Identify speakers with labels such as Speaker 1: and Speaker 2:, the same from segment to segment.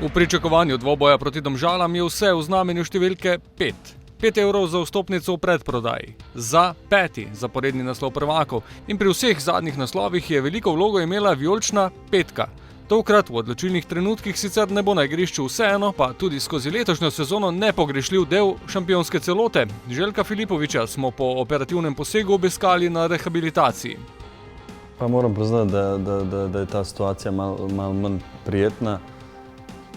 Speaker 1: V pričakovanju dvoboja proti Domžalam je vse v znamenju številke 5. 5 evrov za vstopnico v predprodaji. Za 5. zaporedni naslov prvakov. In pri vseh zadnjih naslovih je veliko vlogo imela vijolična petka. Tokrat v odločilnih trenutkih sicer ne bo na igrišču, vseeno pa tudi skozi letošnjo sezono nepogrešljiv del šampionske celote. Željka Filipovića smo po operativnem posegu obiskali na rehabilitaciji.
Speaker 2: Pa moram priznati, da je ta situacija malo manj prijetna.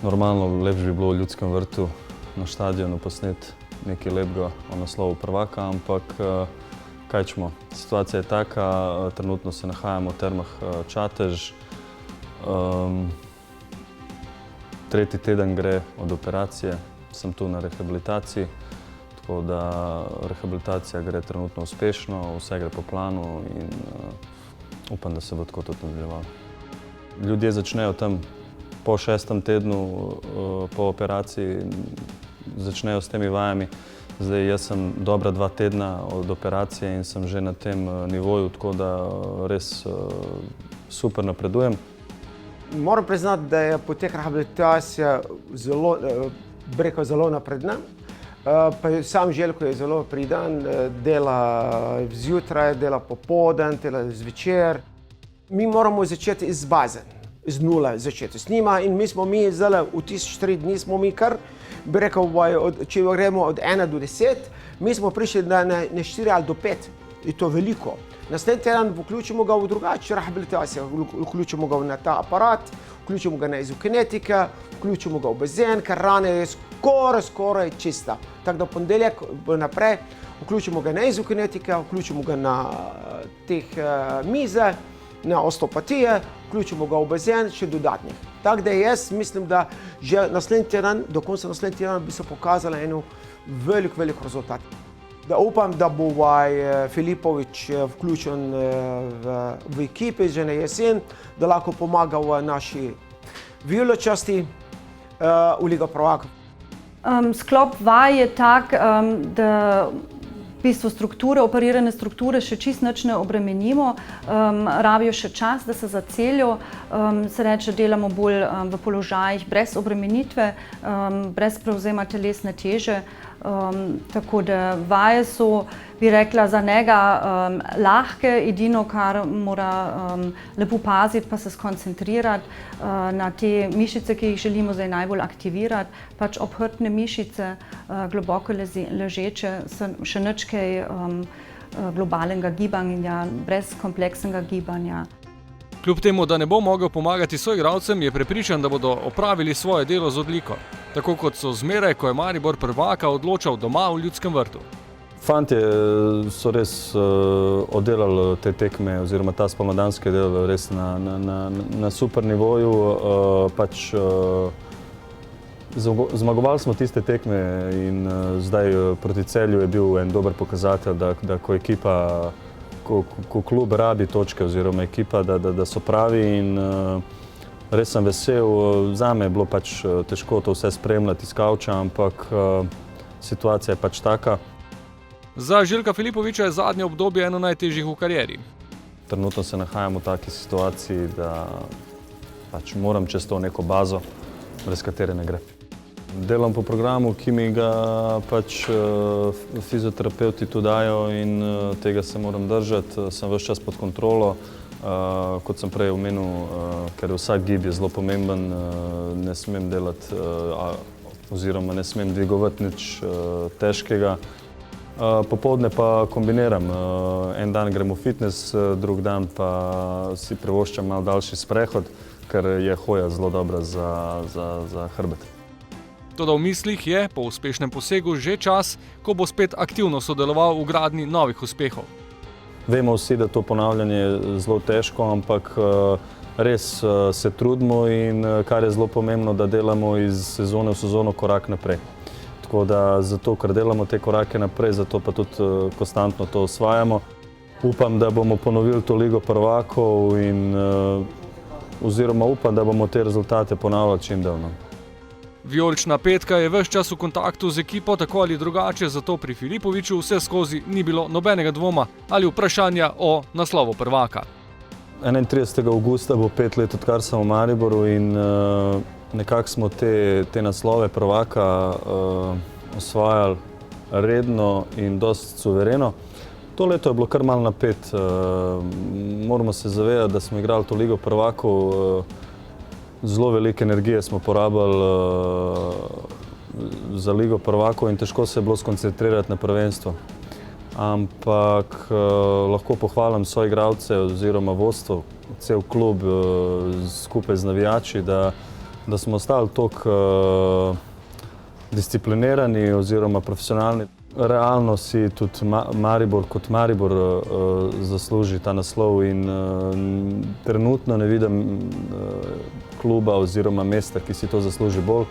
Speaker 2: Normalno, lepše bi bilo v Ljudskem vrtu na štadionu posneti nekaj lepega o naslovu prvaka, ampak kaj ćemo, situacija je taka, trenutno se nahajamo v Termah Čatež. Tretji teden gre od operacije, sem tu na rehabilitaciji, tako da rehabilitacija gre trenutno uspešno, vse gre po planu in upam, da se bo tako tudi nadaljevalo. Ljudje začnejo tam po 6. tednu po operaciji, začnejo s temi vajami. Zdaj, jaz sem dobra 2 tedna od operacije in sem že na tem nivoju, tako da res super napredujem.
Speaker 3: Moram priznati, da je potek rehabilitacije zelo napredna. Pa sam Željko je zelo pridan, dela zjutraj, dela popoldan, dela zvečer. Mi moramo začeti iz baze, iz nule začeti s njima in mi zdaj v tistih 4 dni smo mi kar, bi rekel, če gremo od 1 do 10, mi smo prišli na 4 ali do 5, je to veliko. Naslednji teden vključimo ga v drugače rehabilitacijo, vključimo ga na ta aparat, vključimo ga na izokinetika, vključimo ga v bazen, ker rana je skoraj čista. Tako da v ponedeljek naprej vključimo ga na izokinetika, vključimo ga na teh mize, na osteopatije, vključimo ga v bazen, še dodatnih. Tako da jaz mislim, da že naslednji teden, do konca naslednji teden bi se pokazala eno velik rezultat. Da upam, da bo Filipović vključen v ekipi že na jesen, da lahko pomaga v naši vijoličasti v Ligo prvakov.
Speaker 4: Sklop vaj je tak, da v bistvu operirane strukture še čisto nič ne obremenimo, rabijo še čas, da se zacelijo, se reče, delamo bolj v položajih brez obremenitve, brez prevzema telesne teže, tako da vaje so, bi rekla, za njega lahke, edino, kar mora lepo paziti, pa se skoncentrirati na te mišice, ki jih želimo zdaj najbolj aktivirati, pač obhrbtne mišice, globoko ležeče, še nič kaj globalnega gibanja, brez kompleksnega gibanja.
Speaker 1: Kljub temu, da ne bo mogel pomagati soigralcem, je prepričan, da bodo opravili svoje delo z odliko. Tako kot so zmeraj, ko je Maribor prvaka odločal doma v Ljudskem vrtu.
Speaker 2: Fantje so res oddelali te tekme, oziroma ta spomladanski del res na super nivoju. Zmagovali smo tiste tekme in zdaj proti Celju je bil en dober pokazatelj, da ko ekipa, ko klub rabi točke oziroma ekipa, da so pravi in res sem vesel. Zame je bilo pač težko to vse spremljati iz kavča, ampak situacija je pač taka.
Speaker 1: Za Željka Filipovića je zadnje obdobje eno najtežjih v karieri.
Speaker 2: Trenutno se nahajam v taki situaciji, da pač moram čez to neko bazo, brez katere ne gre. Delam po programu, ki mi ga pač fizioterapeuti tu dajo in tega se moram držati. Sem ves čas pod kontrolo, kot sem prej omenil, ker vsak gib je zelo pomemben, ne smem delati oziroma ne smem dvigovati nič težkega. Popoldne pa kombiniram. En dan grem v fitness, drug dan pa si privoščam malo daljši sprehod, ker je hoja zelo dobra za hrbet.
Speaker 1: Toda v mislih je po uspešnem posegu že čas, ko bo spet aktivno sodeloval v gradnji novih uspehov.
Speaker 2: Vemo vsi, da to ponavljanje je zelo težko, ampak res se trudimo in kar je zelo pomembno, da delamo iz sezone v sezono korak naprej. Tako da zato, ker delamo te korake naprej, zato pa tudi konstantno to osvajamo. Upam, da bomo ponovili to Ligo prvakov in oziroma upam, da bomo te rezultate ponavljali čim delno.
Speaker 1: Vijolična petka je ves čas v kontaktu z ekipo, tako ali drugače, zato pri Filipoviću vse skozi ni bilo nobenega dvoma ali vprašanja o naslovu prvaka.
Speaker 2: 31. avgusta bo 5 let, odkar sem v Mariboru in Nekako smo te naslove prvaka osvajali redno in dosti suvereno. To leto je bilo kar malo napet. Moramo se zavedati, da smo igrali to Ligo prvakov. Zelo veliko energije smo porabili za Ligo prvakov in težko se je bilo skoncentrirati na prvenstvo. Ampak lahko pohvalim svoje igralce oziroma vodstvo, cel klub skupaj z navijači, da smo ostali toliko disciplinirani oziroma profesionalni. Realno si tudi Maribor kot Maribor zasluži ta naslov in trenutno ne vidim kluba oziroma mesta, ki si to zasluži bolj.